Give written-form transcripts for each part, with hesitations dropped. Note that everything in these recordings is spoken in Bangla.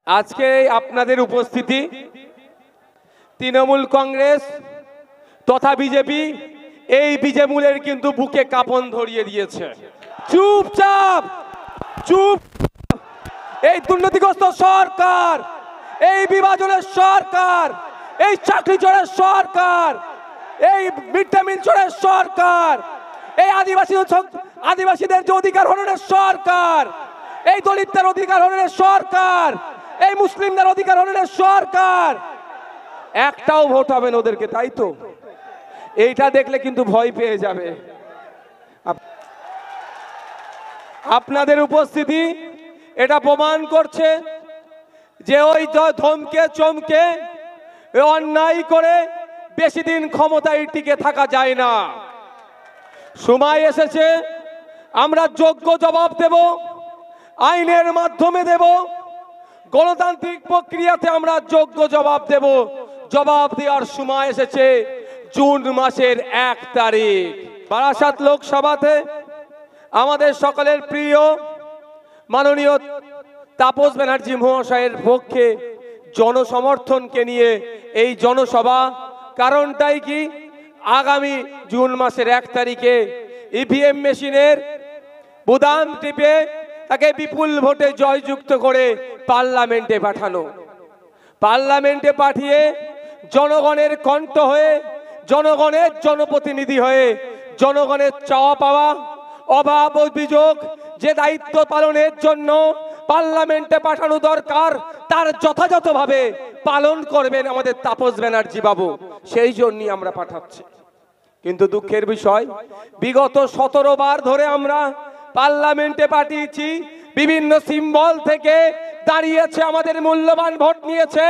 আজকে আপনাদের উপস্থিতি তৃণমূল কংগ্রেস তথা বিজেপি এই বিজেমূলের কিন্তু বুকে কাঁপন ধরিয়ে দিয়েছে। চুপচাপ চুপ, এই দুর্নীতিগ্রস্ত সরকার, এই বিভাজনের সরকার, এই চাকরি চোরের সরকার, এই মিড ডে মিল চোরের সরকার, এই আদিবাসীদের যে অধিকার হরণের সরকার, এই দলিতদের অধিকার হরণের সরকার, এই মুসলিমদের অধিকার হরণের সরকার, একটাও ভোট হবে না ওদেরকে, তাই তো? এইটা দেখলে কিন্তু ভয় পেয়ে যাবে। আপনাদের উপস্থিতি এটা প্রমাণ করছে যে ওই ধমকে চমকে অন্যায় করে বেশি দিন ক্ষমতায় টিকে থাকা যায় না। সময় এসেছে আমরা যোগ্য জবাব দেব, আইনের মাধ্যমে দেব, গণতান্ত্রিক প্রক্রিয়াতে আমরা যোগ্য জবাব দেব। জবাব দেওয়ার সময় এসেছে জুন মাসের 1 তারিখ বারাসাত লোকসভাতে আমাদের সকলের প্রিয় মাননীয় তাপস ব্যানার্জি মহাশয়ের পক্ষে জনসমর্থনকে নিয়ে এই জনসভা। কারণটাই কি, আগামী জুন মাসের 1 তারিখে ইভিএম মেশিনের বোতাম টিপে তাকে বিপুল ভোটে জয়যুক্ত করে পার্লামেন্টে পাঠানো। পার্লামেন্টে পাঠিয়ে জনগণের কণ্ঠ হয়ে, জনগণের জনপ্রতিনিধি হয়ে, জনগণের চাওয়া পাওয়া, অভাব অভিযোগ যে দায়িত্ব পালনের জন্য পার্লামেন্টে পাঠানো দরকার তার যথাযথভাবে পালন করবেন আমাদের তাপস ব্যানার্জি বাবু, সেই জন্যই আমরা পাঠাচ্ছি। কিন্তু দুঃখের বিষয়, বিগত 17 বার ধরে আমরা পার্লামেন্টে পাঠিয়েছি, বিভিন্ন সিম্বল থেকে দাঁড়িয়েছে, আমাদের মূল্যবান ভোট নিয়েছে,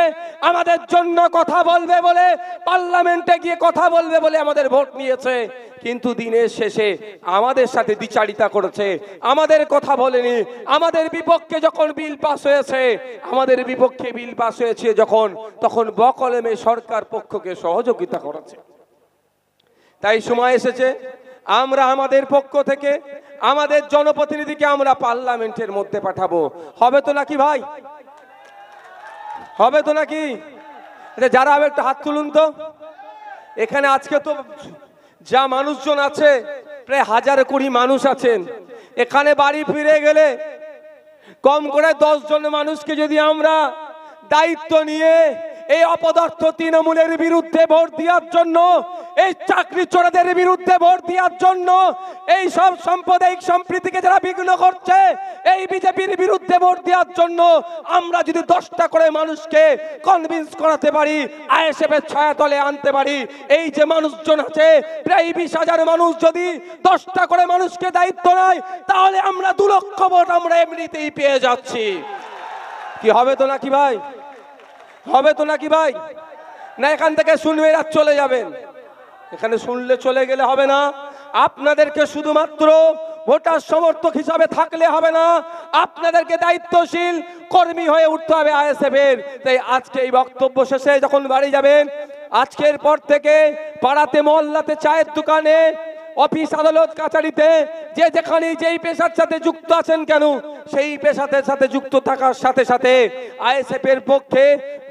আমাদের জন্য কথা বলবে বলে পার্লামেন্টে গিয়ে কথা বলবে বলে আমাদের ভোট নিয়েছে, কিন্তু দিনের শেষে আমাদের সাথে দ্বিচারিতা করেছে, আমাদের কথা বলেনি। আমাদের বিপক্ষে যখন বিল পাস হয়েছে, আমাদের বিপক্ষে বিল পাস হয়েছে যখন, তখন বকলমে সরকার পক্ষকে সহযোগিতা করেছে। তাই সময় এসেছে আমরা আমাদের পক্ষ থেকে আমাদের জনপ্রতিনিধিকে আমরা পার্লামেন্টের মধ্যে পাঠাবো। হবে তো নাকি ভাই? হবে তো নাকি? যারা একটু হাত তুলুন তো। এখানে আজকে তো যা মানুষজন আছে প্রায় 1000 মানুষ আছেন। এখানে বাড়ি ফিরে গেলে কম করে 10 জন মানুষকে যদি আমরা দায়িত্ব নিয়ে এই অপদার্থ তৃণমূলের বিরুদ্ধে ভোট দেওয়ার জন্য, এই চাকরি চোরদের বিরুদ্ধে ভোট দেওয়ার জন্য, এই সব সাম্প্রদায়িক সম্প্রীতিকে যারা বিঘ্ন করছে এই বিজেপির বিরুদ্ধে ভোট দেওয়ার জন্য আমরা যদি 10টা করে মানুষকে কনভিন্স করাতে পারি, আইএসএফের ছায়াতলে আনতে পারি, এই যে মানুষজন আছে প্রায় 20,000 মানুষ যদি 10টা করে মানুষকে দায়িত্ব নেয়, তাহলে আমরা 2 লক্ষ ভোট আমরা এমনিতেই পেয়ে যাচ্ছি। কি হবে তো নাকি ভাই? হবে তো নাকি ভাই? না এখান থেকে শুনবে আর চলে যাবেন? এখানে শুনলে চলে গেলে হবে না। আপনাদেরকে শুধুমাত্র ভোটার সমর্থক হিসাবে থাকলে হবে না, আপনাদেরকে দায়িত্বশীল কর্মী হয়ে উঠতে হবে আইএসএফ এর। তাই আজকে এই বক্তব্য শেষে যখন বাড়ি যাবেন, আজকের পর থেকে পাড়াতে, মহল্লাতে, চায়ের দোকানে, অফিস আদালত কাছারিতে যে যেখানে যেই পেশার সাথে যুক্ত আছেন কেন, সেই পেশার সাথে যুক্ত থাকার সাথে সাথে আইএসএফ এর পক্ষে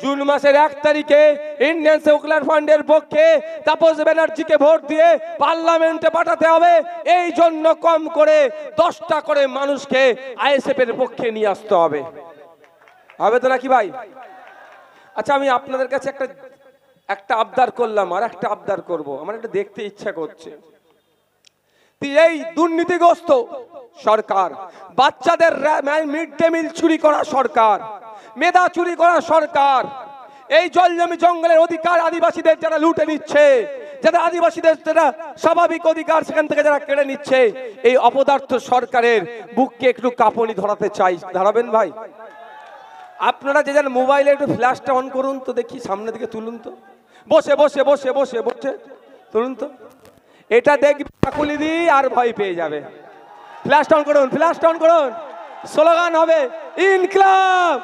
জুন মাসের 1 তারিখে ইন্ডিয়ান সেকুলার ফান্ডের পক্ষে তাপস ব্যানার্জিকে ভোট দিয়ে পার্লামেন্টে পাঠাতে হবে। এই জন্য কম করে 10টা করে মানুষকে আইএসএফ এর পক্ষে নিয়ে আসতে হবে। হবে তো নাকি ভাই? আচ্ছা, আমি আপনাদের কাছে একটা আবদার করলাম, আর একটা আবদার করব, আমার এটা দেখতে ইচ্ছা করছে। এই দুর্নীতিগ্রস্ত সরকার, বাচ্চাদের মিড ডে মিল চুরি করা সরকার, মেধা চুরি করা সরকার, এই জলজমি জঙ্গলের অধিকার আদিবাসীদের যারা লুটে নিচ্ছে, যারা আদিবাসীদের যারা স্বাভাবিক অধিকার সেখান থেকে যারা কেড়ে নিচ্ছে, এই অপদার্থ সরকারের বুককে একটু কাঁপুনি ধরাতে চাই। ধরাবেন ভাই? আপনারা যে যার মোবাইলে একটু ফ্ল্যাশটা অন করুন তো, দেখি সামনের দিকে তুলুন তো, বসে বসে বসে বসে বসে তুলুন তো। এটা দেখবি কাকুলি দি আর ভয় পেয়ে যাবে। ফ্ল্যাশ অন করুন, ফ্ল্যাশ অন করুন, স্লোগান হবে ইনকিলাব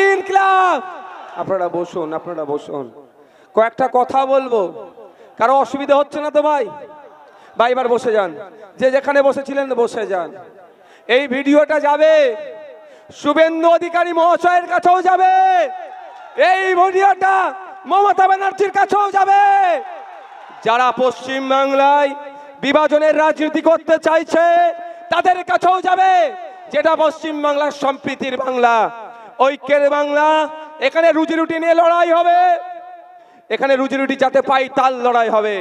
ইনকিলাব। আপনারা বসুন, আপনারা বসুন, কয়েকটা কথা বলবো। কারো অসুবিধা হচ্ছে না তো ভাই? ভাই এবার বসে যান, যে যেখানে বসেছিলেন বসে যান। এই ভিডিওটা যাবে শুভেন্দু অধিকারী মহাশয়ের কাছেও যাবে, এই ভিডিওটা মমতা ব্যানার্জির কাছেও যাবে। যারা পশ্চিম বাংলায় বিভাজনের রাজনীতি করতে চাইছে তাদের কাছেও যাবে, যেটা পশ্চিম বাংলার সম্প্রীতির বাংলা, ঐক্যের বাংলা। এখানে রুজি রুটি নিয়ে লড়াই হবে, এখানে রুজি রুটি যাতে পাই তার লড়াই হবে,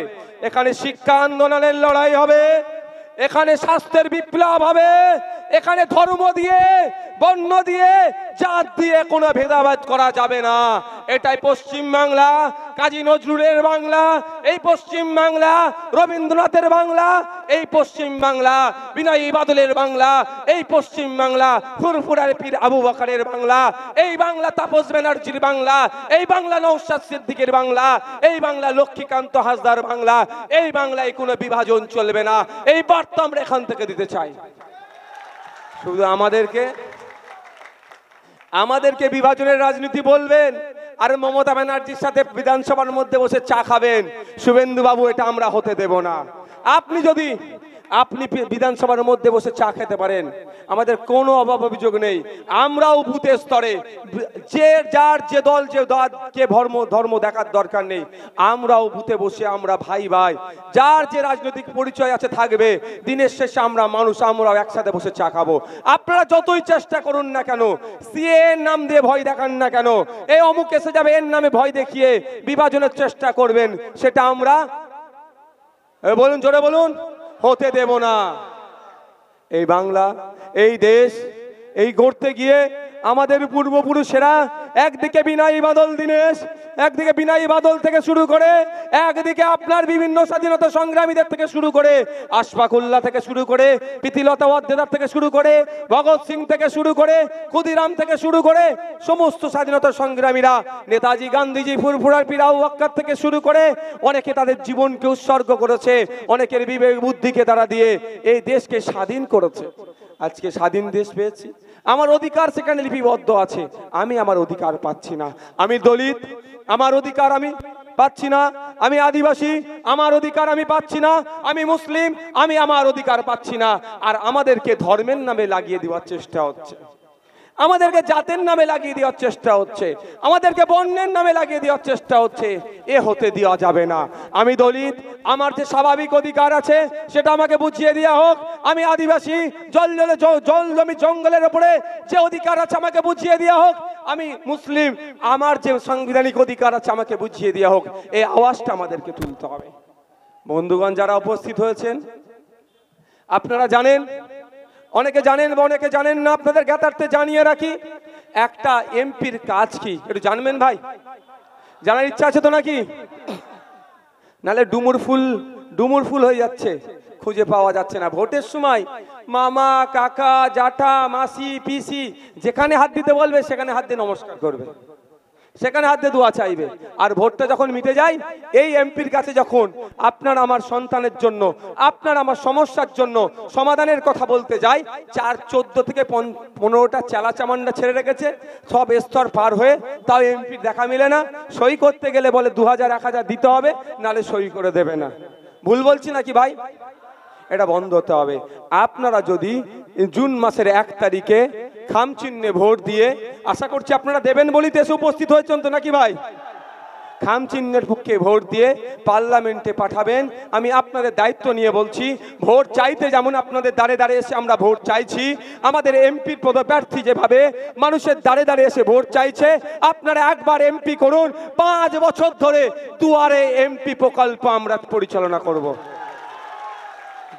এখানে শিক্ষা আন্দোলনের লড়াই হবে, এখানে স্বাস্থ্যের বিপ্লব হবে, এখানে ধর্ম দিয়ে, বর্ণ দিয়ে, জাত দিয়ে কোনো ভেদাভেদ করা যাবে না। এটাই পশ্চিম বাংলা, কাজী নজরুলের বাংলা, এই পশ্চিম বাংলা রবীন্দ্রনাথের বাংলা, এই পশ্চিম বাংলা বিনয় বাদলের বাংলা, এই পশ্চিম বাংলা ফুরফুরার পীর আবু বকরের বাংলা, এই বাংলা তাপস ব্যানার্জির বাংলা, এই বাংলা নওশাদ সিদ্দিকের বাংলা, এই বাংলা লক্ষ্মীকান্ত হাসদার বাংলা। এই বাংলায় কোনো বিভাজন চলবে না, এই বার্তা আমরা এখান থেকে দিতে চাই। শুধু আমাদেরকে বিভাজনের রাজনীতি বলবেন আর মমতা ব্যানার্জির সাথে বিধানসভার মধ্যে বসে চা খাবেন, শুভেন্দু বাবু, এটা আমরা হতে দেব না। আপনি বিধানসভার মধ্যে বসে চা খেতে পারেন, আমাদের কোনো অভিযোগ নেই। আমরাও বুথের স্তরে যার যে দল যে ধর্ম দেখার দরকার নেই, আমরাও বুথে বসে আমরা ভাই ভাই যার যে রাজনৈতিক পরিচয় আছে থাকবে। দিনের শেষে আমরা মানুষ, আমরাও একসাথে বসে চা খাবো। আপনারা যতই চেষ্টা করুন না কেন, সিএ নাম দিয়ে ভয় দেখান না কেন, এই অমুক এসে যাবে এর নামে ভয় দেখিয়ে বিভাজনের চেষ্টা করবেন, সেটা আমরা বলুন, জোরে বলুন, হতে দেব না। এই বাংলা, এই দেশ, এই গড়তে গিয়ে আমাদের পূর্বপুরুষেরা একদিকে বিনয় বাদল দীনেশ, একদিকে বিনয় বাদল থেকে শুরু করে, একদিকে আপনার বিভিন্ন স্বাধীনতা সংগ্রামীদের থেকে শুরু করে, আশফাকুল্লাহ থেকে শুরু করে, প্রীতিলতা ওয়াদ্দেদার থেকে শুরু করে, ভগৎ সিং থেকে শুরু করে, ক্ষুদিরাম থেকে শুরু করে, সমস্ত স্বাধীনতা সংগ্রামীরা, নেতাজি, গান্ধীজি, ফুরফুরার পীর আবু বকর থেকে শুরু করে, অনেকে তাদের জীবনকে উৎসর্গ করেছে, অনেকের বিবেক বুদ্ধিকে তারা দিয়ে এই দেশকে স্বাধীন করেছে। আজকে স্বাধীন দেশ পেয়েছি, আমার অধিকার সেখানে লিপিবদ্ধ আছে, আমি আমার অধিকার পাচ্ছি না। আমি দলিত, আমার অধিকার আমি পাচ্ছি না। আমি আদিবাসী, আমার অধিকার আমি পাচ্ছি না। আমি মুসলিম, আমি আমার অধিকার পাচ্ছি না। আর আমাদেরকে ধর্মের নামে লাগিয়ে দেওয়ার চেষ্টা হচ্ছে, আমাদেরকে জাতের নামে লাগিয়ে দেওয়ার চেষ্টা হচ্ছে, আমাদেরকে বর্ণের নামে লাগিয়ে দেওয়ার চেষ্টা হচ্ছে। এ হতে দেওয়া যাবে না। আমি দলিত, আমার যে স্বাভাবিক অধিকার আছে সেটা আমাকে বুঝিয়ে দেওয়া হোক। আমি আদিবাসী, জল জমি জঙ্গলের উপরে যে অধিকার আছে আমাকে বুঝিয়ে দেওয়া হোক। আমি মুসলিম, আমার যে সাংবিধানিক অধিকার আছে আমাকে বুঝিয়ে দেওয়া হোক। এই আওয়াজটা আমাদেরকে তুলতে হবে। বন্ধুগণ, যারা উপস্থিত হয়েছেন, আপনারা জানেন, অনেকে জানেন বা অনেকে জানেন না, আপনাদের জ্ঞাতার্থে জানিয়ে রাখি, একটা এমপির কাজ কি একটু জানবেন ভাই? জানার ইচ্ছা আছে তো নাকি? নালে ডুমুর ফুল হয়ে যাচ্ছে, খুঁজে পাওয়া যাচ্ছে না। ভোটের সময় মামা, কাকা, জ্যাঠা, মাসি, পিসি যেখানে হাত দিতে বলবে সেখানে হাত দিয়ে নমস্কার করবে, সেখানে হাত দিয়ে দোয়া চাইবে। আর ভোটটা যখন মিটে যায়, এই এমপির কাছে যখন আপনার আমার সন্তানের জন্য, আপনার আমার সমস্যার জন্য সমাধানের কথা বলতে যায়, 14 থেকে 15টা চেলা চামান্ডা ছেড়ে রেখেছে, সব স্তর পার হয়ে, তাও এমপির দেখা মিলে না। সই করতে গেলে বলে 2000 1000 দিতে হবে, নালে সই করে দেবে না। ভুল বলছি নাকি ভাই? এটা বন্ধ হতে হবে। আপনারা যদি জুন মাসের 1 তারিখে খাম চিহ্নে ভোট দিয়ে, আশা করছি আপনারা দেবেন বলেই দেশে উপস্থিত হয়েছেন তো নাকি ভাই? খাম চিহ্নের পক্ষে ভোট দিয়ে পার্লামেন্টে পাঠাবেন। আমি আপনাদের দায়িত্ব নিয়ে বলছি, ভোট চাইতে যেমন আপনাদের দাঁড়ে দাঁড়ে এসে আমরা ভোট চাইছি, আমাদের এমপির পদপ্রার্থী যেভাবে মানুষের দাঁড়ে দাঁড়ে এসে ভোট চাইছে, আপনারা একবার এমপি করুন। 5 বছর ধরে দুয়ারে এমপি প্রকল্প আমরা পরিচালনা করব।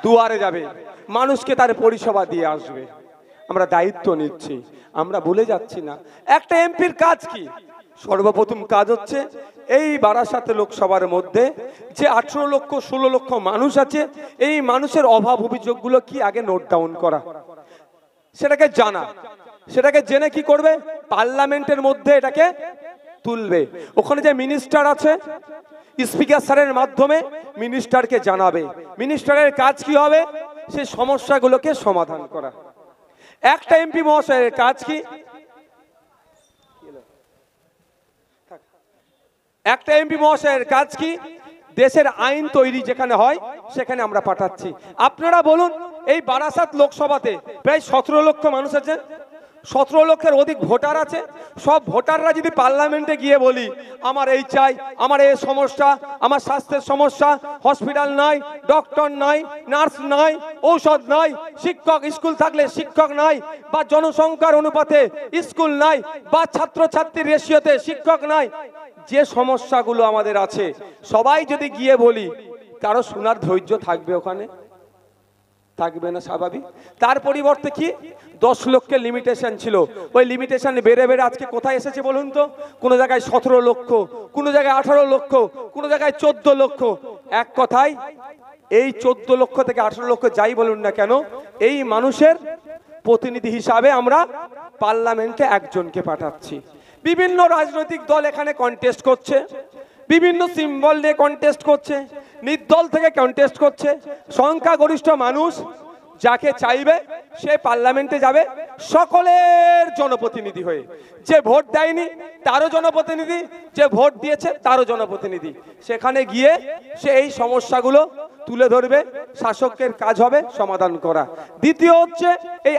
দুয়ারে যাবে, মানুষকে তার পরিষেবা দিয়ে আসবে। আমরা দায়িত্ব নিচ্ছি, আমরা বলে যাচ্ছি না। একটা এমপির কাজ কি? সর্বপ্রথম কাজ হচ্ছে এই বারাসাত লোকসভার মধ্যে যে 18 লক্ষ 16 লক্ষ মানুষ আছে, এই মানুষের অভাব অভিযোগগুলো কি আগে নোট ডাউন করা, সেটাকে জানা, সেটাকে জেনে কি করবে? পার্লামেন্টের মধ্যে এটাকে তুলবে। ওখানে যে মিনিস্টার আছে, স্পিকার স্যারের মাধ্যমে মিনিস্টারকে জানাবে। মিনিস্টারের কাজ কি হবে? সেই সমস্যাগুলোকে সমাধান করা। একটা এমপি মহাশয়ের কাজ কি? একটা এমপি মহাশয়ের কাজ কি? দেশের আইন তৈরি যেখানে হয় সেখানে আমরা পাঠাচ্ছি। আপনারা বলুন, এই বারাসাত লোকসভাতে প্রায় 17 লক্ষ মানুষ আছে, 17 লক্ষের অধিক ভোটার আছে, সব ভোটাররা যদি পার্লামেন্টে গিয়ে বলি আমার এই চাই, আমার এই সমস্যা, আমার স্বাস্থ্যের সমস্যা, হসপিটাল নাই, ডক্টর নাই, নার্স নাই, ঔষধ নাই, শিক্ষক স্কুল থাকলে শিক্ষক নাই, বা জনসংখ্যার অনুপাতে স্কুল নাই, বা ছাত্রছাত্রীর রেশিওতে শিক্ষক নাই, যে সমস্যাগুলো আমাদের আছে সবাই যদি গিয়ে বলি, কারো শোনার ধৈর্য থাকবে ওখানে? থাকবে না, স্বাভাবিক। তার পরিবর্তে কি 10 লক্ষের লিমিটেশন ছিল, ওই লিমিটেশন বেড়ে বেড়ে আজকে কোথায় এসেছে বলুন তো? কোনো জায়গায় 17 লক্ষ, কোনো জায়গায় 18 লক্ষ, কোনো জায়গায় 14 লক্ষ। এক কথায় এই 14 লক্ষ থেকে 18 লক্ষ যাই বলুন না কেন, এই মানুষের প্রতিনিধি হিসাবে আমরা পার্লামেন্টে একজনকে পাঠাচ্ছি। বিভিন্ন রাজনৈতিক দল এখানে কন্টেস্ট করছে, বিভিন্ন সিম্বল নিয়ে কন্টেস্ট করছে, নির্দল থেকে কন্টেস্ট করছে। সংখ্যাগরিষ্ঠ মানুষ যাকে চাইবে সে পার্লামেন্টে যাবে সকলের জনপ্রতিনিধি হয়ে। যে ভোট দেয়নি তারও জনপ্রতিনিধি, যে ভোট দিয়েছে তারও জনপ্রতিনিধি। সেখানে গিয়ে সে এই সমস্যাগুলো তুলে ধরবে, শাসকের কাজ হবে সমাধান করা। দ্বিতীয় হচ্ছে এই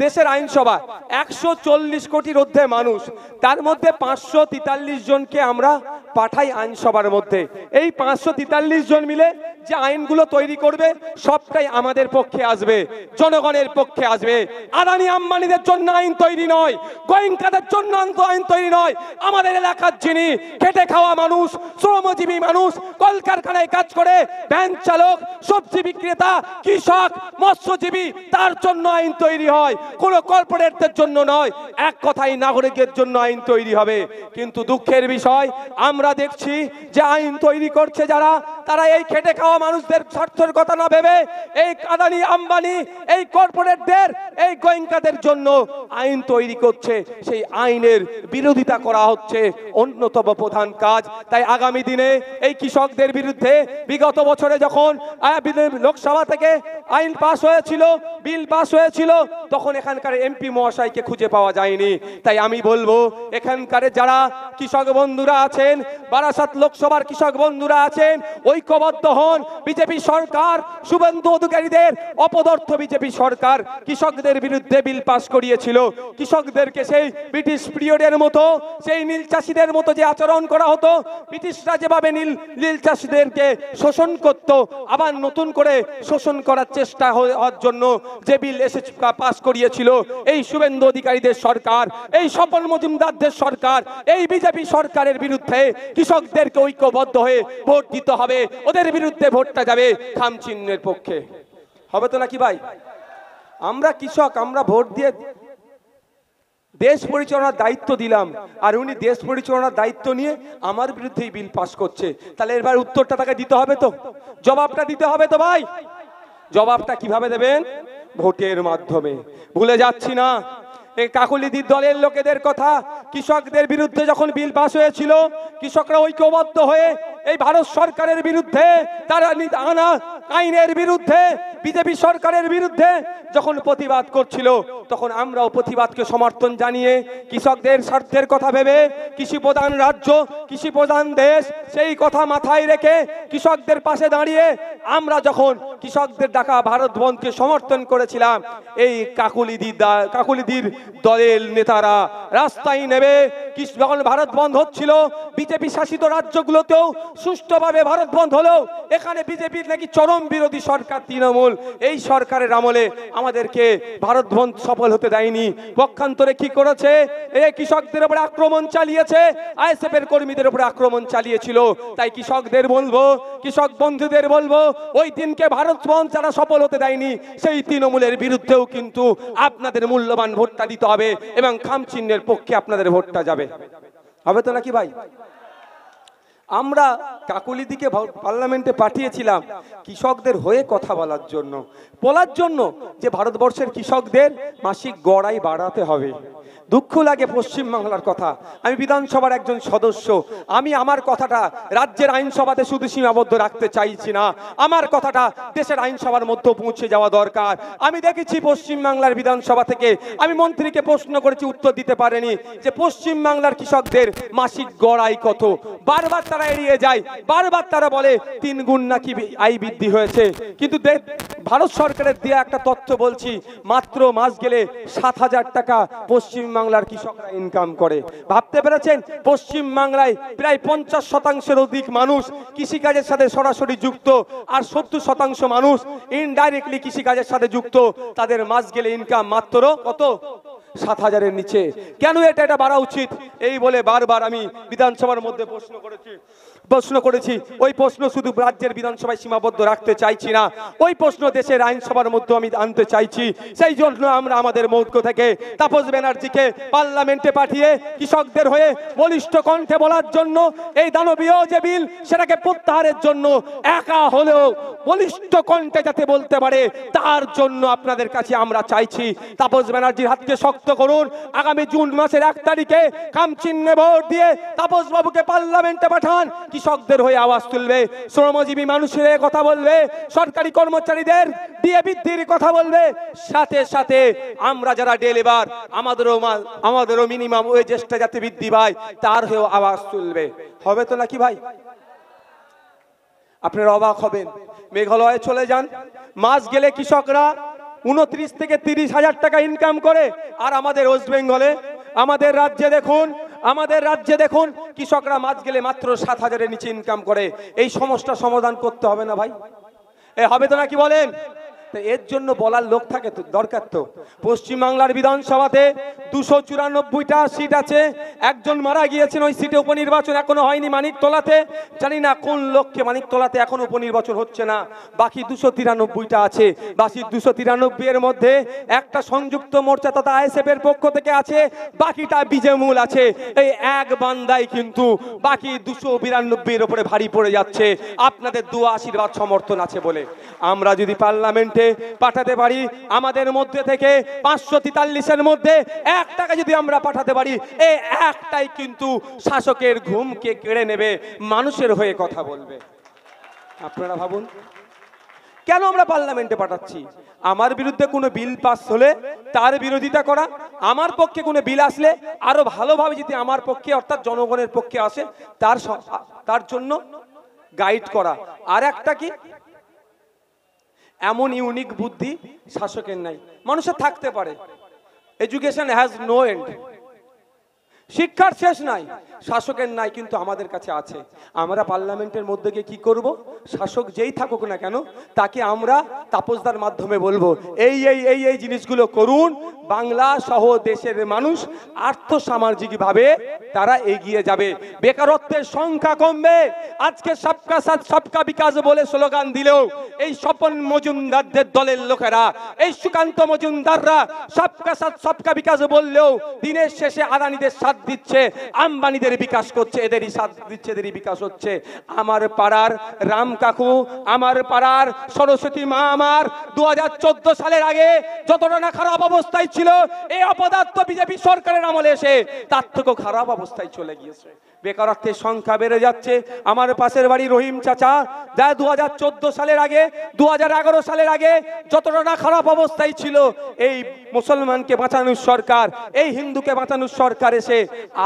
দেশের আইনসভা 140 কোটির ঊর্ধ্বে মানুষ, তার মধ্যে 543 জনকে আমরা পাঠাই আইনসভার মধ্যে। এই 543 জন মিলে যে আইনগুলো তৈরি করবে সবটাই আমাদের পক্ষে আসবে, জনগণের পক্ষে আসবে। আদানি আম্বানিদের জন্য আইন তৈরি নয়, গোয়েঙ্কাদের জন্য আইন তৈরি নয়। আমাদের এলাকার যিনি খেটে খাওয়া মানুষ, শ্রমজীবী মানুষ, কলকারখানায় কাজ করে, ভ্যান চালক, সবজি বিক্রেতা, কৃষক, মৎস্যজীবী, তার জন্য আইন তৈরি হয়, কোনো কর্পোরেটদের জন্য নয়। এক কথাই নাগরিকের জন্য আইন তৈরি হবে। কিন্তু দুঃখের বিষয় আমরা দেখছি যে আইন তৈরি করছে যারা, তারা এই খেটে খাওয়া মানুষদের স্বার্থের কথা না ভেবে এই আদানি আম্বানি, এই কর্পোরেটদের, এই গোয়েঙ্কাদের জন্য আইন তৈরি করছে। সেই আইনের বিরোধিতা করা হচ্ছে অন্যতম প্রধান কাজ। তাই আগামী দিনে এই কৃষকদের বিরুদ্ধে বিগত বছরে যখন লোকসভা থেকে আইন পাস হয়েছিল, বিল পাস হয়েছিল, তখন এখানকার এমপি মহাশয়কে খুঁজে পাওয়া যায়নি। তাই আমি বলবো এখানকার যারা কৃষক বন্ধুরা আছেন, বারাসাত লোকসভার কৃষক বন্ধুরা আছেন, ঐক্যবদ্ধ হন। বিজেপি সরকার, শুভেন্দু অধিকারীদের অপদার্থ বিজেপি সরকার কৃষকদের বিরুদ্ধে বিল পাস করিয়েছিল। কৃষকদেরকে সেই ব্রিটিশ পিরিয়ডের মতো, সেই নীল চাষীদের মতো যে আচরণ করা হতো, ব্রিটিশরা যেভাবে নীল চাষীদেরকে শোষণ করত, আবার নতুন করে শোষণ করার চেষ্টা হওয়ার জন্য যে বিল এসে পাস করিয়েছিল এই শুভেন্দু অধিকারীদের সরকার, এই স্বপন মজুমদারদের সরকার, এই বিজেপি সরকারের বিরুদ্ধে কৃষকদেরকে ঐক্যবদ্ধ হয়ে ভোট দিতে হবে। ওদের বিরুদ্ধে ভোটটা যাবে খাম চিহ্নের পক্ষে। হবে তো নাকি ভাই? আমরা কৃষক, আমরা ভোট দিয়ে দেশ পরিচালনার দায়িত্ব দিলাম, আর উনি দেশ পরিচালনার দায়িত্ব নিয়ে আমার বিরুদ্ধেই বিল পাস করছে। তাহলে এবার উত্তরটা তাকে দিতে হবে তো, জবাবটা দিতে হবে তো ভাই। জবাবটা কিভাবে দেবেন? ভোটের মাধ্যমে। ভুলে যাচ্ছি না এই কাকুলিদির দলের লোকেদের কথা। কৃষকদের বিরুদ্ধে যখন বিল পাস হয়েছিল, কৃষকরা ঐক্যবদ্ধ হয়ে এই ভারত সরকারের বিরুদ্ধে, তারা আনা আইনের বিরুদ্ধে, বিজেপি সরকারের বিরুদ্ধে যখন প্রতিবাদ করছিল, তখন আমরাও প্রতিবাদকে সমর্থন জানিয়ে কৃষকদের স্বার্থের কথা ভেবে, কৃষি প্রধান রাজ্য, কৃষি প্রধান দেশ, সেই কথা মাথায় রেখে কৃষকদের পাশে দাঁড়িয়ে আমরা যখন কৃষকদের ডাকা ভারত বন্ধকে সমর্থন করেছিলাম, এই কাকুলিদির দলের নেতারা রাস্তায় নেবে যখন ভারত বন্ধ হচ্ছিল, বিজেপি শাসিত রাজ্যগুলোতেও সুষ্ঠুভাবে ভারত বন্ধ হলো। এখানে বিজেপির নাকি চরম বিরোধী সরকার তৃণমূল, এই সরকারের আমলে আমাদেরকে ভারত বন্ধ সফল হতে দেয়নি। পক্ষান্তরে কি করেছে? এই কৃষকদের উপরে আক্রমণ চালিয়েছে, আইএসএফ এর কর্মীদের উপরে আক্রমণ চালিয়েছিল। তাই কৃষকদের বলবো, কৃষক বন্ধুদের বলবো, ওই দিনকে ভারত বন্ধ যারা সফল হতে দেয়নি, সেই তৃণমূলের বিরুদ্ধেও কিন্তু আপনাদের মূল্যবান ভোটটা দিতে হবে এবং খাম চিহ্নের পক্ষে আপনাদের ভোটটা যাবে। হবে তো নাকি ভাই? আমরা কাকুলিদিকে পার্লামেন্টে পাঠিয়েছিলাম কৃষকদের হয়ে কথা বলার জন্য যে ভারতবর্ষের কৃষকদের মাসিক গড় আয় বাড়াতে হবে। দুঃখ লাগে পশ্চিমবাংলার কথা। আমি বিধানসভার একজন সদস্য, আমি আমার কথাটা রাজ্যের আইনসভাতে শুধু সীমাবদ্ধ রাখতে চাইছি না, আমার কথাটা দেশের আইনসভার মধ্যে পৌঁছে যাওয়া দরকার। আমি দেখেছি পশ্চিমবাংলার বিধানসভা থেকে আমি মন্ত্রীকে প্রশ্ন করেছি, উত্তর দিতে পারেনি যে পশ্চিমবাংলার কৃষকদের মাসিক গড় আয় কত। বারবার তারা তারা এড়িয়ে যায়, বারবার তারা বলে 3 গুণ নাকি আয় বৃদ্ধি হয়েছে। কিন্তু ভারত সরকারের দেয়া একটা তথ্য বলছি, মাত্র মাস গেলে 7,000 টাকা পশ্চিমবাংলার কৃষকরা ইনকাম করে। ভাবতে পেরেছেন, পশ্চিমবাংলায় প্রায় 50% অধিক মানুষ কৃষিকাজের সাথে সরাসরি যুক্ত, আর 70% মানুষ ইনডাইরেক্টলি কৃষিকাজের সাথে যুক্ত। তাদের মাস গেলে ইনকাম মাত্র কত? 7,000-এর নিচে। কেন এটা বাড়া উচিত? এই বলে বারবার আমি বিধানসভার মধ্যে প্রশ্ন করেছি। ওই প্রশ্ন শুধু রাজ্যের বিধানসভায় সীমাবদ্ধ রাখতে চাইছি না, ওই প্রশ্ন দেশের আইনসভার মধ্যে আমি আনতে চাইছি। সেই জন্য আমরা আমাদের মৌক্ষ থেকে তাপস ব্যানার্জিকে পার্লামেন্টে পাঠিয়ে কৃষকদের হয়ে বলিষ্ঠ কণ্ঠে বলার জন্য, এই দানবীয় যে বিল সেটাকে প্রত্যাহারের জন্য একা হলেও বলিষ্ঠ কণ্ঠে যাতে বলতে পারে, তার জন্য আপনাদের কাছে আমরা চাইছি তাপস ব্যানার্জির হাতকে শক্ত করুন। আগামী জুন মাসের 1 তারিখে খামচিহ্নে ভোট দিয়ে তাপস বাবুকে পার্লামেন্টে পাঠান। কৃষকদের হয়ে আওয়াজ তুলবে, শ্রমজীবী মানুষের কথা বলবে, সরকারি কর্মচারীদের দিয়ে বৃদ্ধির কথা বলবে, সাথে সাথে আমরা যারা ডে লেবার আমাদেরও মিনিমাম ওয়েজটা যাতে বৃদ্ধি পায় তার হয়েও আওয়াজ তুলবে। হবে তো নাকি ভাই? আপনারা অবাক হবেন। মেঘালয়ে চলে যান, মাস গেলে কৃষকরা 29 থেকে 30,000 টাকা ইনকাম করে। আর আমাদের ওয়েস্ট বেঙ্গলে, আমাদের রাজ্যে দেখুন কৃষকরা মাস গেলে মাত্র 7,000-এর নিচে ইনকাম করে। এই সমস্যা সমাধান করতে হবে না ভাই? হবে তো নাকি বলেন? এর জন্য বলার লোক থাকে তো, দরকার তো। পশ্চিমবাংলার বিধানসভাতে 294টা সিট আছে, একজন মারা গিয়েছেন, ওই সিটে উপনির্বাচন এখনো হয়নি মানিকতলাতে। জানি না কোন লক্ষ্যে মানিকতলাতে এখন উপনির্বাচন হচ্ছে না। বাকি 293টা আছে। বাকি 293 এর মধ্যে একটা সংযুক্ত মোর্চা তথা আইএসএফ এর পক্ষ থেকে আছে, বাকিটা বিজেমূল আছে। এই এক বান্দাই কিন্তু বাকি 292 এর উপরে ভারী পড়ে যাচ্ছে। আপনাদের দোয়া আশীর্বাদ সমর্থন আছে বলে আমরা যদি পার্লামেন্টে পাঠাতে পারি, আমাদের মধ্যে থেকে 543-এর মধ্যে 1 টাকা যদি আমরা পাঠাতে পারি, এই একটাই কিন্তু শাসকের ঘুমকে কেড়ে নেবে, মানুষের হয়ে কথা বলবে। আপনারা ভাবুন, কেন আমরা পার্লামেন্টে পাঠাচ্ছি? আমার বিরুদ্ধে কোনো বিল পাস হলে তার বিরোধিতা করা, আমার পক্ষে কোনো বিল আসলে আরো ভালোভাবে যদি আমার পক্ষে অর্থাৎ জনগণের পক্ষে আসে তার জন্য গাইড করা। আর একটা কি, এমন ইউনিক বুদ্ধি শাসকের নাই, মানুষের থাকতে পারে। এডুকেশন হ্যাজ নো এন্ড, শিক্ষার শেষ নাই, শাসকের নাই, কিন্তু আমাদের কাছে আছে। আমরা পার্লামেন্টের মধ্যে গিয়ে কি করব? শাসক যেই থাকুক না কেন তাকে আমরা তাপসদার মাধ্যমে বলবো এই এই এই এই জিনিসগুলো করুন, বাংলা সহ দেশের মানুষ আর্থসামাজিকভাবে তারা এগিয়ে যাবে, বেকারত্বের সংখ্যা কমবে। আজকে সবকা সাথ সবকা বিকাশ বলে স্লোগান দিলেও এই স্বপন মজুমদারদের দলের লোকেরা, এই সুকান্ত মজুমদাররা সবকা সাথ সবকা বিকাশ বললেও দিনের শেষে আদানিদের সাথ দিচ্ছে, আম্বানিদের বিকাশ করছে, এদেরই সাথ দিচ্ছে, এদেরই বিকাশ হচ্ছে। আমার পাড়ার রাম কাকু, আমার পাড়ার সরস্বতী মা আমার 2014 সালের আগে যতটা না খারাপ অবস্থায় ছিল, এই অপদার্থ বিজেপি সরকারের আমলে এসে তার থেকেও খারাপ অবস্থায় চলে গিয়েছে। বেকারত্বের সংখ্যা বেড়ে যাচ্ছে। আমার পাশের বাড়ি রহিম চাচা, যা 2014 সালের আগে 2011 সালের আগে যতটা না খারাপ অবস্থায় ছিল, এই মুসলমানকে বাঁচানোর সরকার, এই হিন্দুকে বাঁচানোর সরকার এসে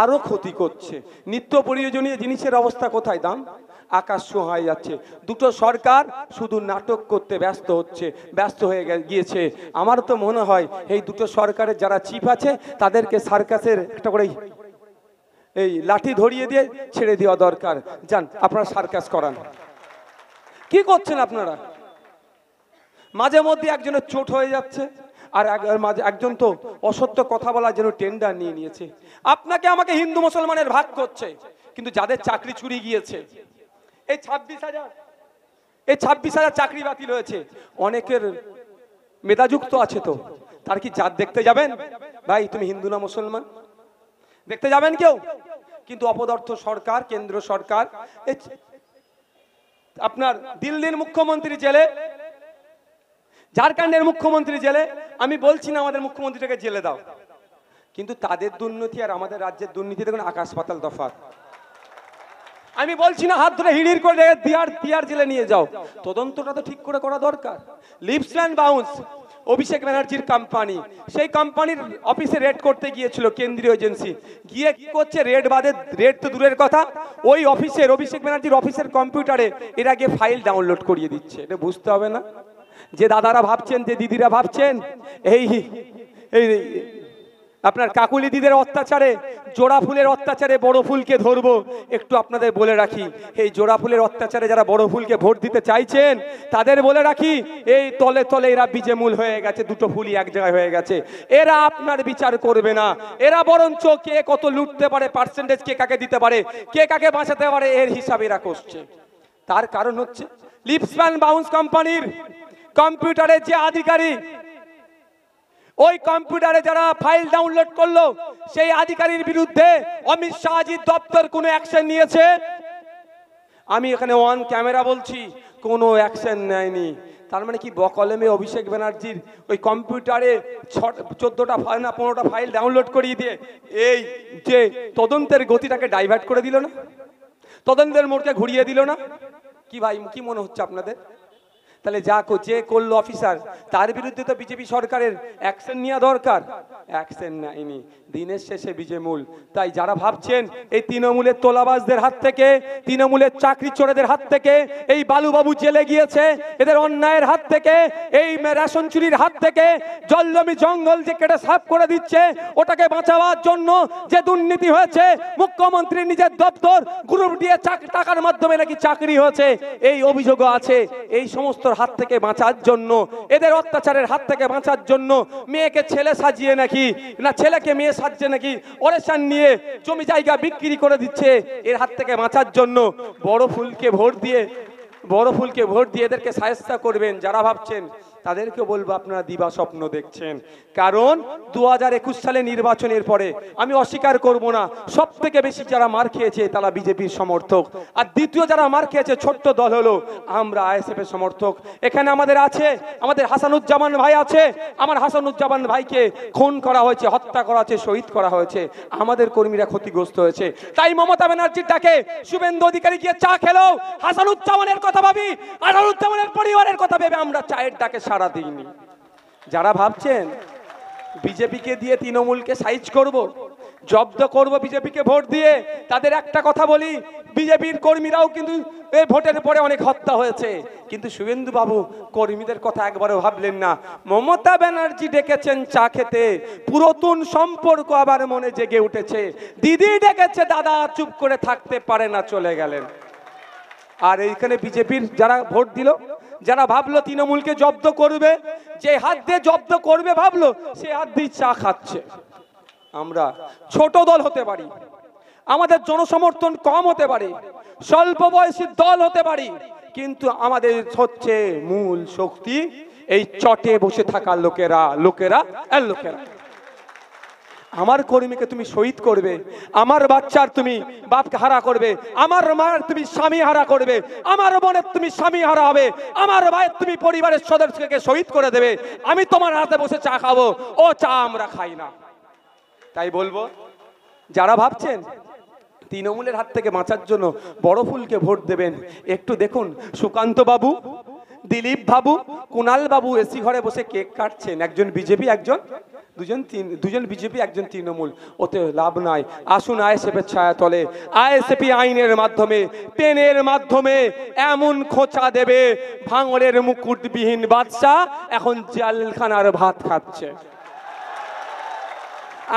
আরো ক্ষতি করছে। নিত্য প্রয়োজনীয় জিনিসের অবস্থা কোথায়? দাম আকাশ ছোঁয়া যাচ্ছে। দুটো সরকার শুধু নাটক করতে ব্যস্ত হয়ে গিয়েছে। আমার তো মনে হয় এই দুটো সরকারের যারা চিফ আছে তাদেরকে সার্কাসের একটা করে এই লাঠি ধরিয়ে দিয়ে ছেড়ে দেওয়া দরকার। যান আপনারা সার্কাস করান। কি করছেন আপনারা? মাঝে মধ্যে একজনের চোট হয়ে যাচ্ছে, আর মাঝে একজন তো অসত্য কথা বলার জন্য টেন্ডার নিয়ে নিয়েছে। আপনাকে আমাকে হিন্দু মুসলমানের ভাগ করছে, কিন্তু যাদের চাকরি চুরি গিয়েছে, এই 26,000 চাকরি বাতিল হয়েছে, অনেকের মেধাযুক্ত আছে, তো তার কি জাত দেখতে যাবেন? ভাই তুমি হিন্দু না মুসলমান দেখতে যাবেন কেউ? কিন্তু অপদার্থ সরকার, কেন্দ্র সরকার, আপনার দিল্লির মুখ্যমন্ত্রী জেলে, ঝাড়খণ্ডের মুখ্যমন্ত্রী জেলে। আমি বলছি না আমাদের মুখ্যমন্ত্রীটাকে জেলে দাও, কিন্তু তাদের দুর্নীতি আর আমাদের রাজ্যের দুর্নীতি দেখুন আকাশ পাতাল তফাৎ। আমি বলছি না হাত ধরে হিড়ির করে তিহার জেলে নিয়ে যাও, তদন্তটা তো ঠিক করে করা দরকার। লিপস অ্যান্ড বাউন্স অভিষেক ব্যানার্জির কোম্পানি, সেই কোম্পানির অফিসে রেড করতে গিয়েছিল কেন্দ্রীয় এজেন্সি, গিয়ে কি করছে, রেড বাদে, রেড তো দূরের কথা, ওই অফিসের অভিষেক ব্যানার্জির অফিসের কম্পিউটারে এরা গিয়ে ফাইল ডাউনলোড করিয়ে দিচ্ছে। এটা বুঝতে হবে না? যে দাদারা ভাবছেন, যে দিদিরা ভাবছেন এই এই আপনার কাকুলি দিদের অত্যাচারে, জোড়া ফুলের অত্যাচারে বড় ফুলকে ধরবো, একটু আপনাদের বলে রাখি, এই জোড়া ফুলের অত্যাচারে যারা বড় ফুলকে ভোট দিতে চাইছেন তাদের বলে রাখি, এই তলে তলে এরা বীজেমূল হয়ে গেছে, দুটো ফুলই এক জায়গায় হয়ে গেছে। এরা আপনার বিচার করবে না, এরা বরঞ্চ কে কত লুটতে পারে, পার্সেন্টেজ কে কাকে দিতে পারে, কে কাকে বাঁচাতে পারে, এর হিসাব এরা করছে। তার কারণ হচ্ছে লিপস্প্যান বাউন্স কোম্পানির কম্পিউটারে যে আধিকারিক, ওই কম্পিউটারে যারা ফাইল ডাউনলোড করলো, সেই আধিকারির বিরুদ্ধে অমিত শাহজির দপ্তর কোনো অ্যাকশন নিয়েছে? আমি এখানে অন ক্যামেরা বলছি, কোনো অ্যাকশন নেয়নি। তার মানে কি, বকলমে অভিষেক ব্যানার্জির ওই কম্পিউটারে 14টা ফাইল না 15টা ফাইল ডাউনলোড করিয়ে দিয়ে এই যে তদন্তের গতিটাকে ডাইভার্ট করে দিল না, তদন্তের মোড়কে ঘুরিয়ে দিল না? কি ভাই, কি মনে হচ্ছে আপনাদের? তাহলে যে করলো অফিসার, তার বিরুদ্ধে তো বিজেপি সরকারের অ্যাকশন নেওয়া দরকার, অ্যাকশন নেয়নি। দিনের শেষে বিজেমূল। তাই যারা ভাবছেন এই তৃণমূলের তোলাবাজদের হাত থেকে, তৃণমূলের চাকরি চোরেদের হাত থেকে, এই বালুবাবু জেলে গিয়েছে, এদের অন্যায়ের হাত থেকে, এই রেশন চুরির হাত থেকে, জলজমি জঙ্গল যে কেটে সাফ করে দিচ্ছে, ওটাকে বাঁচাবার জন্য যে দুর্নীতি হয়েছে, মুখ্যমন্ত্রীর নিজের দপ্তর গ্রুপ দিয়ে টাকার মাধ্যমে নাকি চাকরি হয়েছে, এই অভিযোগও আছে। এই সমস্ত হাত থেকে বাঁচার জন্য, এদের অত্যাচারের হাত থেকে বাঁচার জন্য মেয়েকে ছেলে সাজিয়ে নাকি, না ছেলেকে মেয়ে সাজছে নাকি, অরেশন নিয়ে জমি জায়গা বিক্রি করে দিচ্ছে, এর হাত থেকে বাঁচার জন্য বড় ফুলকে ভোট দিয়ে এদেরকে শায়েস্তা করবেন। যারা ভাবছেন তাদেরকে বলবো, আপনারা দিবা স্বপ্ন দেখছেন। কারণ 2021 সালে নির্বাচনের পরে আমি অস্বীকার করব না, সব থেকে বেশি যারা মার খেয়েছে তারা বিজেপির সমর্থক, আর দ্বিতীয় যারা মার খেয়েছে ছোট্ট দল হলো আমরা আইএসএফ এর সমর্থক। এখানে আমাদের আছে, আমাদের হাসানুজ্জামান ভাই আছে, আমার হাসানুজ্জামান ভাইকে খুন করা হয়েছে, হত্যা করা হয়েছে, শহীদ করা হয়েছে, আমাদের কর্মীরা ক্ষতিগ্রস্ত হয়েছে। তাই মমতা ব্যানার্জির ডাকে শুভেন্দু অধিকারী গিয়ে চা খেলো, হাসানুজ্জামানের কথা ভাবি, হাসানুজ্জামানের পরিবারের কথা ভেবে আমরা চায়ের ডাকে সাড়া দিইনি। যারা ভাবছেন বিজেপিকে দিয়ে তৃণমূলকে সাইজ করব, জব্দ করব বিজেপিকে ভোট দিয়ে, তাদের একটা কথা বলি, বিজেপির কর্মীরাও কিন্তু এই ভোটের পরে অনেক হত্যা হয়েছে, কিন্তু শুভেন্দু বাবু কর্মীদের কথা একবারও ভাবলেন না। মমতা ব্যানার্জি ডেকেছেন চা খেতে, পুরাতন সম্পর্ক আবার মনে জেগে উঠেছে, দিদি ডেকেছে, দাদা চুপ করে থাকতে পারে না, চলে গেলেন। আর এইখানে বিজেপির যারা ভোট দিল, যারা ভাবলো তৃণমূলকে জব্দ করবে, যে হাত দিয়ে জব্দ করবে ভাবলো, সে হাত দিয়ে চা খাচ্ছে। আমরা ছোট দল হতে পারি, আমাদের জনসমর্থন কম হতে পারে, স্বল্প বয়সী দল হতে পারি, কিন্তু আমাদের হচ্ছে মূল শক্তি এই চটে বসে থাকা লোকেরা। আমার কর্মীকে তুমি শহীদ করবে, আমার বাচ্চার তুমি বাপকে হারা করবে, আমার মায়ের তুমি স্বামী হারা করবে, আমার বোনের তুমি স্বামী হারা হবে, আমার ভাইয়ের তুমি পরিবারের সদস্যকে শহীদ করে দেবে, আমি তোমার হাতে বসে চা খাবো, ও চা আমরা খাই না। তাই বলবো, যারা ভাবছেন তৃণমূলের হাত থেকে বাঁচার জন্য বড় ফুলকে ভোট দেবেন, একটু দেখুন সুকান্ত বাবু, দিলীপ বাবু, কুণাল বাবু এসি ঘরে বসে কেক কাটছেন, একজন বিজেপি, দুজন বিজেপি, একজন তৃণমূল। ওতে লাভ নাই, আসুন আইএসএফ এর ছায়া তলে, আইএসএফ আইনের মাধ্যমে, পেনের মাধ্যমে এমন খোঁচা দেবে, ভাঙড়ের মুকুটবিহীন বাদশা এখন জেলখানার ভাত খাচ্ছে।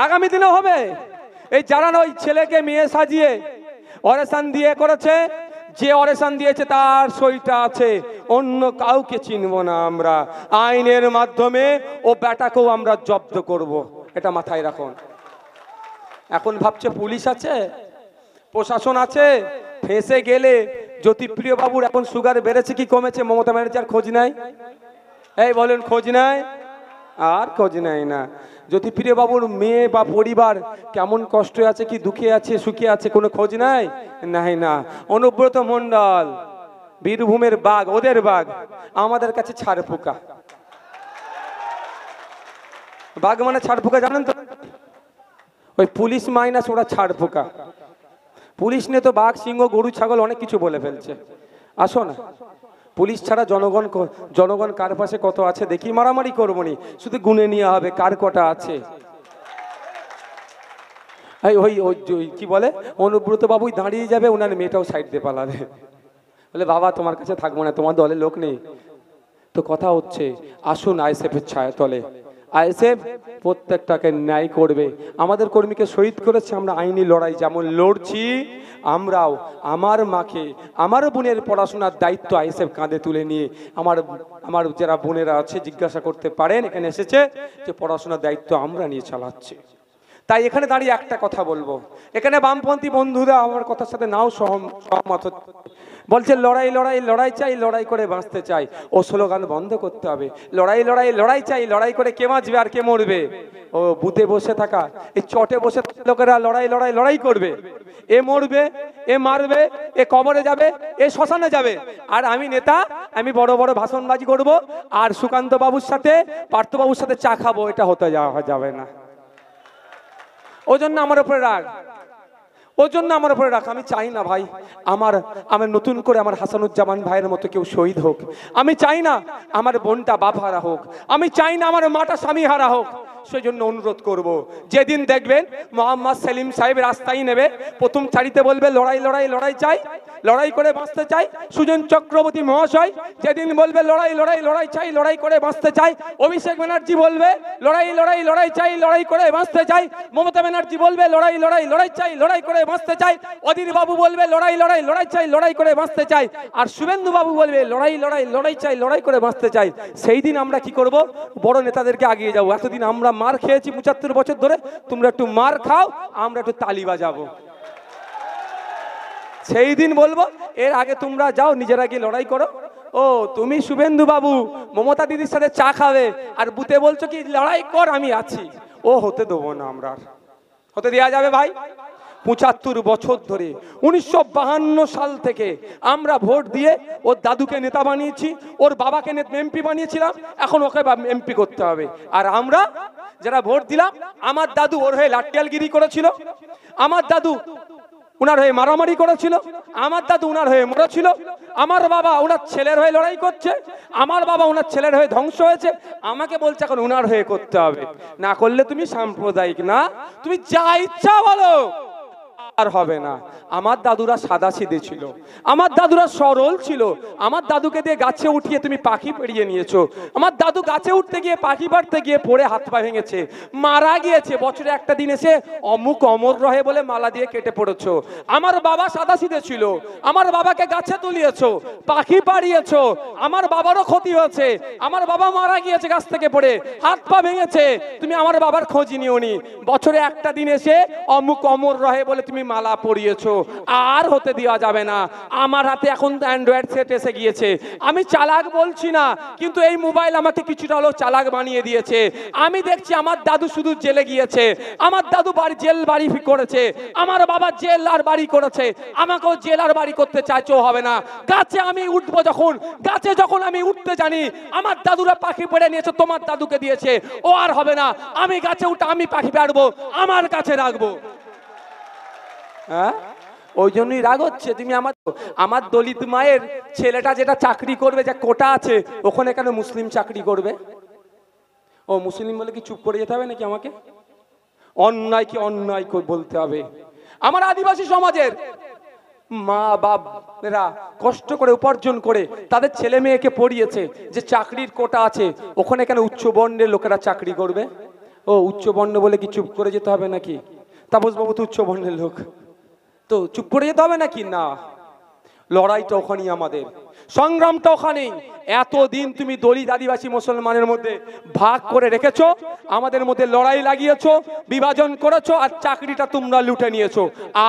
আগামী দিনে হবে, এই যারা ওই ছেলেকে মেয়ে সাজিয়ে অরেশন দিয়ে করেছে, যে অরেশন দিয়েছে তার সইটা আছে, অন্য কাউকে চিনব না আমরা। আইনের মাধ্যমে ও বেটাকেও আমরা জব্দ করব, এটা মাথায় রাখুন। এখন ভাবছে পুলিশ আছে, প্রশাসন আছে, ফেঁসে গেলে জ্যোতিপ্রিয় বাবুর এখন সুগার বেড়েছে কি কমেছে, মমতা ব্যানার্জি আর খোঁজ নাই? এই বলেন খোঁজ নাই? আর খোঁজ নাই না। জ্যোতিপ্রিয় বাবুর মেয়ে বা পরিবার কেমন কষ্ট আছে, কি দুঃখে আছে, সুখে আছে, কোনো খোঁজ নাই? নাই না। অনুব্রত মণ্ডল বীরভূমের বাঘ, ওদের বাঘ, আমাদের কাছে ছাড় পোকা। বাঘ মানে ছাড় পোকা, জানেন তো? ওই পুলিশ মাইনাস ওরা ছাড় পোকা। পুলিশ নিয়ে তো বাঘ, সিংহ, গরু, ছাগল অনেক কিছু বলে ফেলছে। আসো না, পুলিশ ছাড়া জনগণ কার পাশে কত আছে দেখি, মারামারি করবো নি, শুধু গুনে নিয়ে হবে কার কটা আছে। ওই কি বলে, অনুব্রত বাবুই দাঁড়িয়ে যাবে, ওনার মেয়েটাও সাইড দিয়ে পালাবে, বলে বাবা তোমার কাছে থাকবো না, তোমার দলের লোক নেই। তো কথা হচ্ছে, আসুন আইএসএফের ছায়া তলে। আইএসএফ প্রত্যেকটাকে ন্যায় করবে। আমাদের কর্মীকে শহীদ করেছে, আমরা আইনি লড়াই যেমন লড়ছি, আমরাও আমার মাকে, আমার বোনের পড়াশোনার দায়িত্ব আইএসএফ কাঁধে তুলে নিয়ে, আমার যারা বোনেরা আছে জিজ্ঞাসা করতে পারেন, এখানে এসেছে যে পড়াশোনার দায়িত্ব আমরা নিয়ে চালাচ্ছি। তাই এখানে দাঁড়িয়ে একটা কথা বলবো, এখানে বামপন্থী বন্ধুরা আমার কথার সাথে নাও সহমত হচ্ছে, বলছে লড়াই লড়াই লড়াই চাই, লড়াই করে বাঁচতে চাই। ও স্লোগান বন্ধ করতে হবে। লড়াই লড়াই লড়াই চাই, লড়াই করে কে বাঁচবে আর কে মরবে? ও বুথে বসে থাকা, এই চটে বসে লোকেরা লড়াই লড়াই লড়াই করবে, এ মরবে, এ মারবে, এ কবরে যাবে, এ শ্মশানে যাবে। আর আমি নেতা, আমি বড় বড় ভাষণবাজি করব, আর সুকান্ত বাবুর সাথে, পার্থবাবুর সাথে চা খাবো, এটা হতে যাবে না। ওই জন্য আমার উপরে রাগ, ওই জন্য আমার উপরে রাখ। আমি চাই না ভাই আমার নতুন করে আমার হাসানুজ্জামান ভাইয়ের মতো কেউ শহীদ হোক। আমি চাই না আমার বোনটা বাপ হারা হোক। আমি চাই না আমার মাটা স্বামী হারা হোক। সেই জন্য অনুরোধ করব, যেদিন দেখবেন মোহাম্মদ সেলিম সাহেব রাস্তায় নেবে, প্রথম সারিতে বলবে লড়াই লড়াই লড়াই চাই, লড়াই করে বাঁচতে চাই। সুজন চক্রবর্তী মহাশয় যেদিন বলবে লড়াই লড়াই লড়াই চাই, লড়াই করে বাঁচতে চাই। অভিষেক ব্যানার্জি বলবে লড়াই লড়াই লড়াই চাই, লড়াই করে বাঁচতে চাই। মমতা ব্যানার্জি বলবে লড়াই লড়াই লড়াই চাই, লড়াই করে বাঁচতে চাই। অধীর বাবু বলবে লড়াই লড়াই লড়াই চাই, লড়াই করে বাঁচতে চাই। আর শুভেন্দু বাবু বলবে লড়াই লড়াই লড়াই চাই, লড়াই করে বাঁচতে চাই। সেই দিন আমরা কি করব? বড় নেতাদেরকে আগিয়ে যাবো। এতদিন আমরা মার খেয়েছি 75 বছর ধরে, তোমরা একটু মার খাও, আমরা একটু তালি বাজাবো। সেই দিন বলবো, এর আগে তোমরা যাও নিজেরা গিয়ে লড়াই করো। ও তুমি শুভেন্দু বাবু মমতা দিদির সাথে চা খাবে আর বুতে বলছো কি লড়াই কর, আমি আছি। ও হতে দেবো না, আমরা হতে দেওয়া যাবে ভাই? 75 বছর ধরে 1952 সাল থেকে আমরা ভোট দিয়ে ওর দাদুকে নেতা বানিয়েছি, ওর বাবাকে এমপি বানিয়েছিলাম, এখন ওকে এমপি করতে হবে। আর আমরা যারা ভোট দিলাম, আমার দাদু ওর হয়ে লাঠিয়ালগিরি করেছিল, আমার দাদু উনার হয়ে মারামারি করেছিল, আমার দাদু উনার হয়ে মরেছিল, আমার বাবা উনার ছেলের হয়ে লড়াই করছে, আমার বাবা উনার ছেলের হয়ে ধ্বংস হয়েছে। আমাকে বলছে এখন উনার হয়ে করতে হবে, না করলে তুমি সাম্প্রদায়িক না, তুমি যা ইচ্ছা বলো, আর হবে না। আমার দাদুরা সাদা সিধে ছিল, আমার দাদুরা সরল ছিল। আমার দাদুকে দিয়ে গাছে উঠিয়ে তুমি পাখি পেড়িয়ে নিয়েছো। আমার দাদু গাছে উঠতে গিয়ে পাখি পাড়তে গিয়ে পড়ে হাত পা ভেঙেছে, মারা গিয়েছে। বছরে একটা দিন এসে অমুক অমর রহে বলে মালা দিয়ে কেটে পড়েছো। আমার বাবা সাদা সিধে ছিল, আমার বাবাকে গাছে তুলিয়েছো, পাখি পাড়িয়েছো, আমার বাবারও ক্ষতি হয়েছে, আমার বাবা মারা গিয়েছে গাছ থেকে পড়ে, হাত পা ভেঙেছে, তুমি আমার বাবার খোঁজ নিওনি। বছরে একটা দিন এসে অমুক অমর রহে বলে তুমি মালা পরিয়েছো, আর হতে দেওয়া যাবে না। আমার হাতে এখন অ্যান্ড্রয়েড সেট এসে গিয়েছে, আমি চালাক বলছি না, কিন্তু এই মোবাইল আমাকে কিছুটা হলেও চালাক বানিয়ে দিয়েছে। আমি দেখছি আমার দাদু শুধু জেলে গিয়েছে, আমার দাদু জেল বাড়ি করেছে, আমার বাবা জেল আর বাড়ি করেছে, আমাকেও জেল আর বাড়ি করতে চাইছেও হবে না। গাছে আমি উঠবো যখন, গাছে যখন আমি উঠতে জানি, আমার দাদুরা পাখি পেড়ে নিয়েছে, তোমার দাদুকে দিয়েছে, ও আর হবে না। আমি গাছে উঠে আমি পাখি পাড়বো, আমার কাছে রাখবো। হ্যাঁ, ওই জন্যই রাগ হচ্ছে। তুমি আমার দলিত মায়ের ছেলেটা যেটা চাকরি করবে, যা কোটা আছে, ওখানে কেন মুসলিম চাকরি করবে? ও মুসলিম বলে কি চুপ করে যেতে হবে নাকি? আমাকে অন্যায় কি অন্যায় বলতে হবে? আমার আদিবাসী সমাজের মা বাপরা কষ্ট করে উপার্জন করে তাদের ছেলে মেয়েকে পড়িয়েছে, যে চাকরির কোটা আছে, ওখানে কেন উচ্চ বর্ণের লোকেরা চাকরি করবে? ও উচ্চ বর্ণ বলে কি চুপ করে যেতে হবে নাকি? তাপস বাবু তো উচ্চ বর্ণের লোক, তো চুপ করে যেতে হবে নাকি? না, লড়াইটা ওখানেই, আমাদের সংগ্রামটা ওখানেই। এতদিন তুমি দলিত আদিবাসী মুসলমানের মধ্যে ভাগ করে রেখেছো, আমাদের মধ্যে লড়াই লাগিয়েছো, বিভাজন করেছো, আর চাকরিটা তোমরা লুটে নিয়েছো।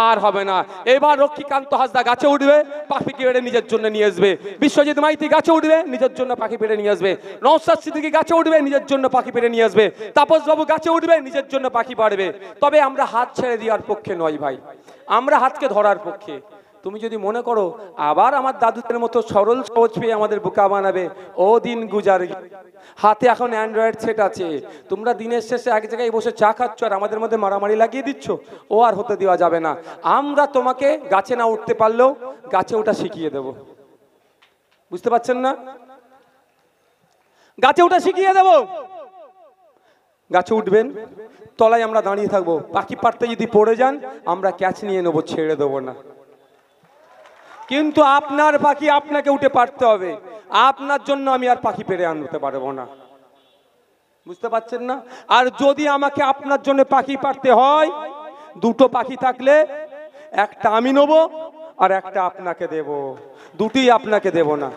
আর হবে না। এবার লক্ষ্মীকান্ত হাসদা গাছে উঠবে, পাখি পেড়ে নিজের জন্য নিয়ে আসবে। বিশ্বজিৎ মাইতি গাছে উঠবে, নিজের জন্য পাখি পেড়ে নিয়ে আসবে। নওশাদ সিদ্দিকী গাছে উঠবে, নিজের জন্য পাখি পেড়ে নিয়ে আসবে। তাপস বাবু গাছে উঠবে, নিজের জন্য পাখি পাড়বে। তবে আমরা হাত ছেড়ে দেওয়ার পক্ষে নয় ভাই, আমরা হাতকে ধরার পক্ষে। তুমি যদি মনে করো আবার আমার দাদুদের মতো সরল সহজ পেয়ে আমাদের বোকা বানাবে, ও দিন গুজার। হাতে এখন অ্যান্ড্রয়েড সেট আছে, তোমরা দিনের শেষে এক জায়গায় বসে চা খাচ্ছ আর আমাদের মধ্যে মারামারি লাগিয়ে দিচ্ছ, ও আর হতে দেওয়া যাবে না। আমরা তোমাকে গাছে না উঠতে পারলেও গাছে ওঠা শিখিয়ে দেব। বুঝতে পারছেন না? গাছে উঠে শিখিয়ে দেব, গাছে উঠবেন, তলায় আমরা দাঁড়িয়ে থাকবো, পাখি পাড়তে যদি পড়ে যান আমরা ক্যাচ নিয়ে নেবো, ছেড়ে দেবো না। কিন্তু আপনার পাখি আপনাকে উঠে পারতে হবে, আপনার জন্য আমি আর পাখি পেরে আনতে পারবো না। বুঝতে পারছেন না? আর যদি আমাকে আপনার জন্য পাখি পারতে হয়, দুটো পাখি থাকলে একটা আমি নেবো আর একটা আপনাকে দেব, দুটোই আপনাকে দেব না।